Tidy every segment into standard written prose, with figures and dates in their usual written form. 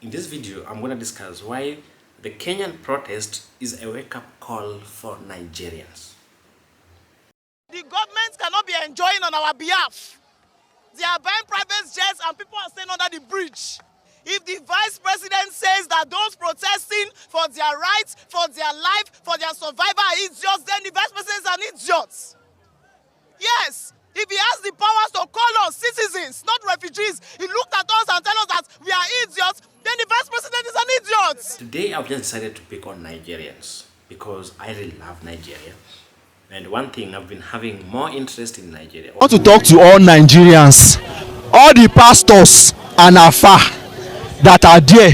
In this video, I'm going to discuss why the Kenyan protest is a wake-up call for Nigerians. The government cannot be enjoying on our behalf. They are buying private jets and people are staying under the bridge. If the vice president says that those protesting for their rights, for their life, for their survival are idiots, then the vice president is an idiot. Yes, if he has the powers to call us citizens, not refugees, he looked at us and told us that we are idiots, then the vice president is an idiot. Today, I've just decided to pick on Nigerians because I really love Nigeria. And one thing, I've been having more interest in Nigeria. I want to talk to all Nigerians, all the pastors and afar that are there.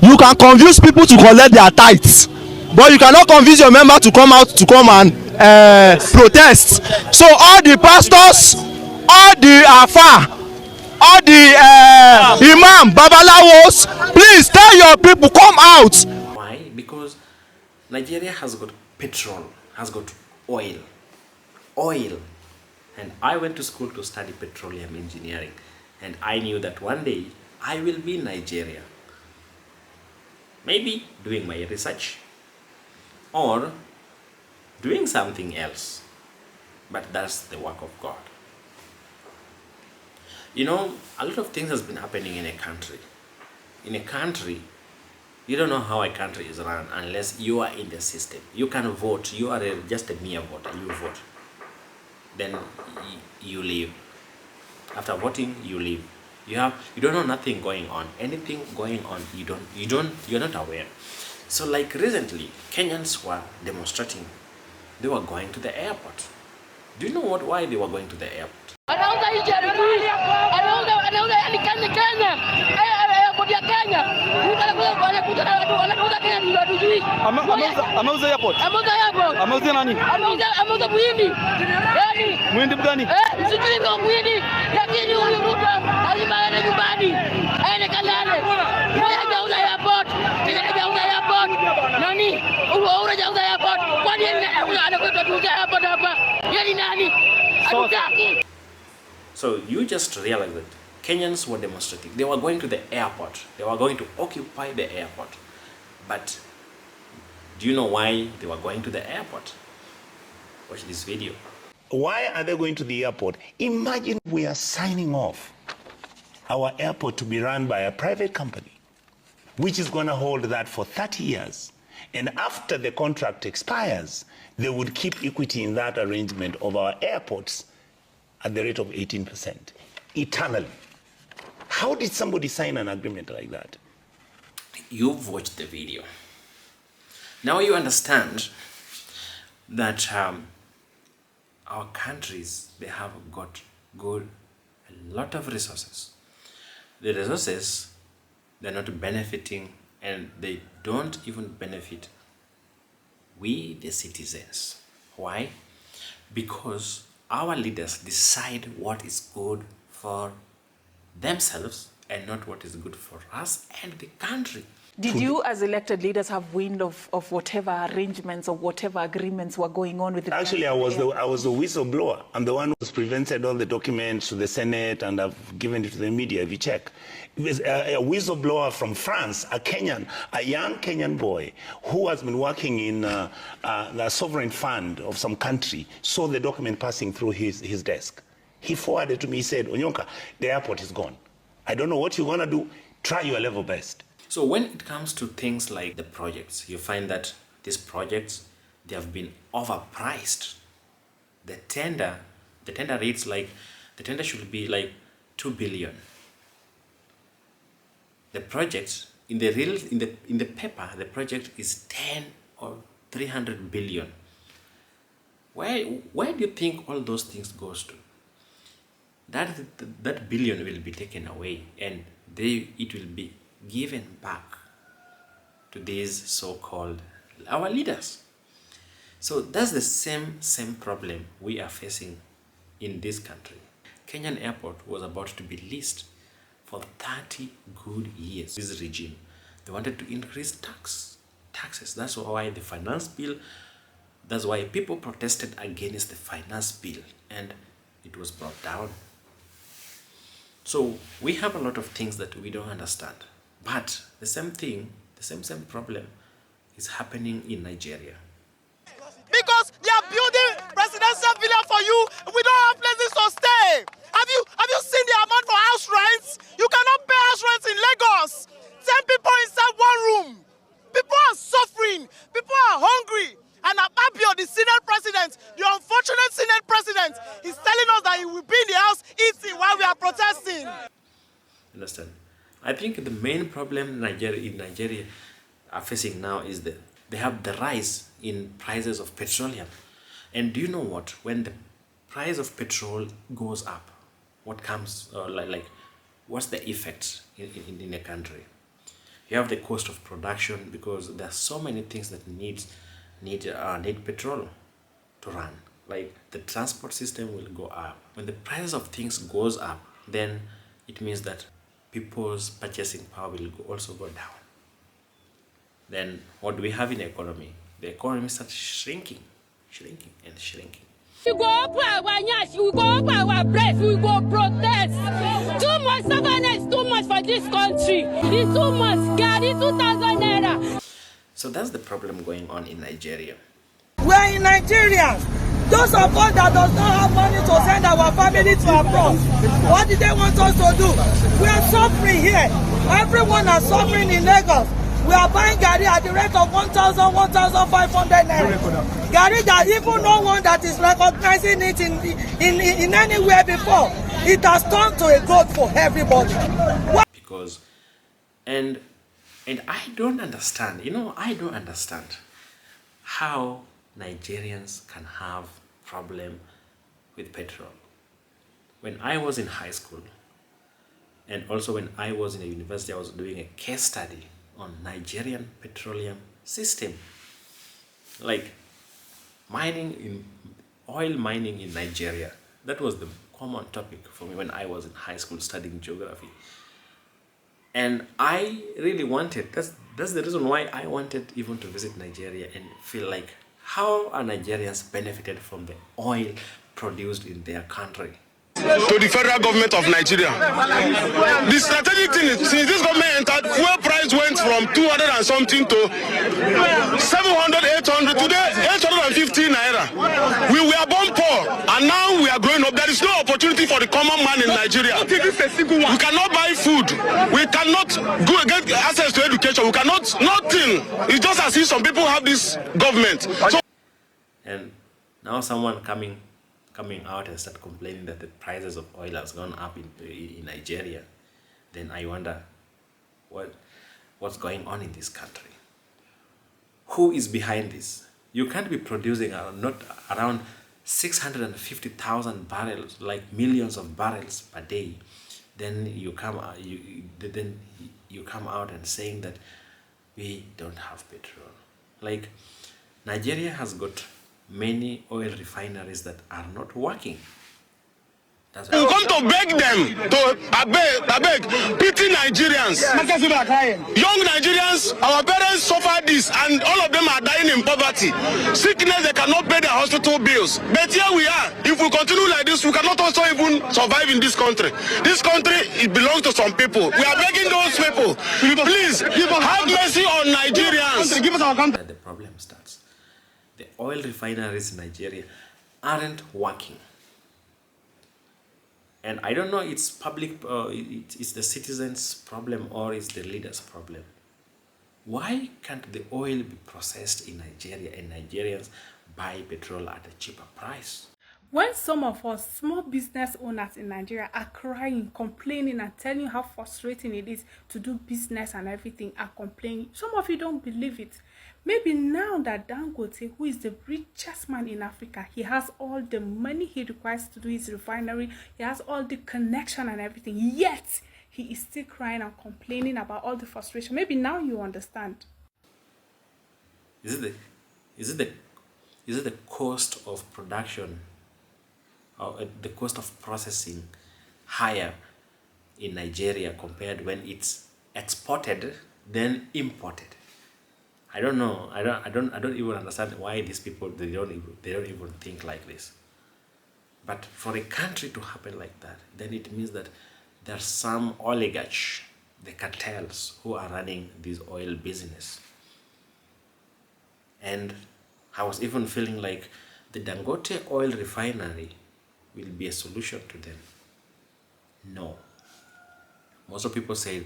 You can convince people to collect their tithes, but you cannot convince your member to come out to come and protest. So all the pastors, all the afar, all the imam, babalawos, please tell your people come out. Why? Because Nigeria has got petrol, has got oil. And I went to school to study petroleum engineering, and I knew that one day I will be in Nigeria, maybe doing my research or doing something else, but that's the work of God. You know, a lot of things has been happening in a country. You don't know how a country is run unless you are in the system. You can vote. You are just a mere voter. You vote. Then you leave. After voting, you leave. You don't know nothing going on. Anything going on, you're not aware. So like recently, Kenyans were demonstrating. They were going to the airport. Do you know why they were going to the airport? Ameuza airport. Ameuza nani? Ameuza muhindi. Yaani muhindi gani? Sijui ndio muhindi. Lakini huyu mtu lazima aende nyumbani. Aende kalale. Yeye hajauza airport. Yeye hajauza airport. Nani? Unajauza airport. Kwa nini anakwenda kuuza airport hapa? Yeye nani? Hatutaki. So you just realize that Kenyans were demonstrating. They were going to the airport. They were going to occupy the airport. But do you know why they were going to the airport? Watch this video. Why are they going to the airport? Imagine we are signing off our airport to be run by a private company, which is going to hold that for 30 years. And after the contract expires, they would keep equity in that arrangement of our airports at the rate of 18%, eternally. How did somebody sign an agreement like that? You've watched the video. Now you understand that our countries, they have got a lot of resources. The resources, they're not benefiting, and they don't even benefit we, the citizens. Why? Because our leaders decide what is good for themselves and not what is good for us and the country. Did you, as elected leaders, have wind of whatever arrangements or whatever agreements were going on with the Actually, I was the whistleblower. I'm the one who has presented all the documents to the Senate, and I've given it to the media. If you check, it was a whistleblower from France, a Kenyan, a young Kenyan boy who has been working in the sovereign fund of some country, saw the document passing through his desk. He forwarded to me, he said, Onyonka, the airport is gone. I don't know what you're going to do. Try your level best. So when it comes to things like the projects, you find that these projects, they have been overpriced. The tender rates, like the tender should be like 2 billion. The project in the paper, the project is 10 or 300 billion. Where do you think all those things goes to? That billion will be taken away, and it will be given back to these so-called our leaders. So that's the same problem we are facing in this country. Kenyan airport was about to be leased for 30 good years. This regime, they wanted to increase taxes. That's why the finance bill, that's why people protested against the finance bill, and it was brought down. So we have a lot of things that we don't understand. But the same thing, the same problem is happening in Nigeria. Because they are building residential villa for you. We don't have places to stay. Have you seen the amount for house rents? You cannot pay house rents in Lagos. 10 people inside one room. People are suffering. People are hungry. And Ababio, the Senate president, the unfortunate Senate president, is telling us that he will be in the house eating while we are protesting. Understand? I think the main problem in Nigeria are facing now is that they have the rise in prices of petroleum. And do you know what? When the price of petrol goes up, what comes, what's the effect in a country? You have the cost of production, because there are so many things that need petrol to run. Like the transport system will go up. When the prices of things goes up, then it means that people's purchasing power will also go down. Then what do we have in the economy? The economy starts shrinking. We go open our nyash, we go open our breast, we go protest. Too much stubbornness, too much for this country. It's too much, God, it's 2,000 naira. So that's the problem going on in Nigeria. We are in Nigerians. Those of us that does not have money to send our family to abroad, what did they want us to do? We are suffering here. Everyone is suffering in Lagos. We are buying Gari at the rate of 1,000, 1,500 naira. Gari that even no one that is recognizing it in anywhere before. It has turned to a goat for everybody. Because, and I don't understand, I don't understand how Nigerians can have problem with petrol. When I was in high school, and also when I was in a university, I was doing a case study on Nigerian petroleum system. Like oil mining in Nigeria. That was the common topic for me when I was in high school studying geography. And I really wanted, that's the reason why I wanted even to visit Nigeria and feel like, how are Nigerians benefited from the oil produced in their country? To the federal government of Nigeria. The strategic thing is, since this government entered, fuel price went from 200 and something to 700, 800, today 850 naira. We were born poor, and now we are growing up. There is no opportunity for the common man in Nigeria. We cannot buy food. We cannot get access to education. We cannot, nothing. It's just as if some people have this government. So, and now someone coming out and start complaining that the prices of oil has gone up in Nigeria, then I wonder what's going on in this country. Who is behind this? You can't be producing around 650,000 barrels, like millions of barrels per day. Then you come out and saying that we don't have petrol. Like Nigeria has got many oil refineries that are not working. That's we come to beg them to beg pity Nigerians. Young Nigerians, our parents suffer this, and all of them are dying in poverty. Sickness, they cannot pay their hospital bills. But here we are. If we continue like this, we cannot also even survive in this country. This country, it belongs to some people. We are begging those people, please have mercy on Nigerians. The problem starts. The oil refineries in Nigeria aren't working. And I don't know, it's public, it's the citizens' problem or it's the leaders' problem. Why can't the oil be processed in Nigeria and Nigerians buy petrol at a cheaper price? When some of us small business owners in Nigeria are crying, complaining and telling you how frustrating it is to do business and everything, are complaining, some of you don't believe it. Maybe now that Dangote, who is the richest man in Africa, he has all the money he requires to do his refinery, he has all the connection and everything, yet he is still crying and complaining about all the frustration. Maybe now you understand. Is it the cost of production or the cost of processing higher in Nigeria compared when it's exported than imported? I don't know. I don't even understand why these people they don't even think like this. But for a country to happen like that, then it means that there's some oligarch the cartels who are running this oil business. And I was even feeling like the Dangote oil refinery will be a solution to them. No. Most of people said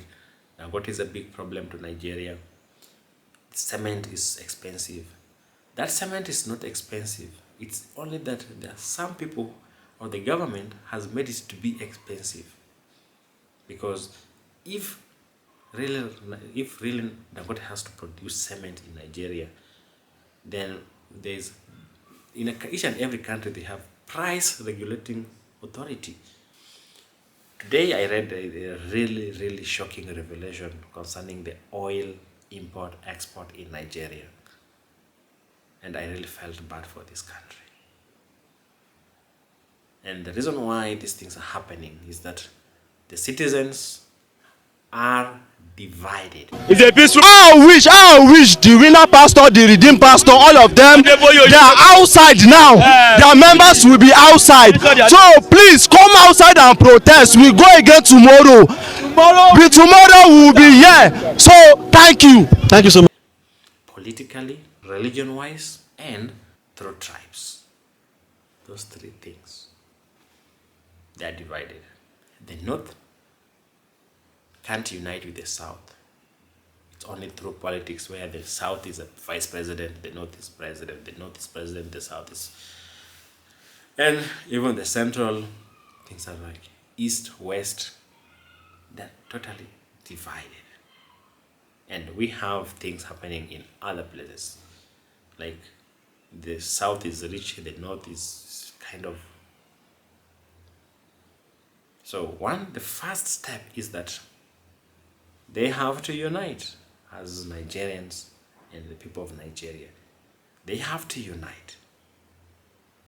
Dangote is a big problem to Nigeria. Cement is expensive. That cement is not expensive. It's only that there are some people or the government has made it to be expensive. Because if really Dangote has to produce cement in Nigeria, then there's each and every country they have price regulating authority. Today I read a really shocking revelation concerning the oil import-export in Nigeria. And I really felt bad for this country. And the reason why these things are happening is that the citizens are divided. It's a peaceful. I wish the winner pastor, the redeemed pastor, all of them, they are outside now. Their members will be outside. So please come outside and protest. We go again tomorrow. Tomorrow we will be here. So thank you. Thank you so much. Politically, religion-wise, and through tribes. Those three things. They are divided. The North can't unite with the South. It's only through politics where the South is a vice president, the North is president, the North is president, the South is... And even the central things are like East, West, they're totally divided. And we have things happening in other places. Like the South is rich, the North is kind of... So the first step is that they have to unite as Nigerians and the people of Nigeria. They have to unite.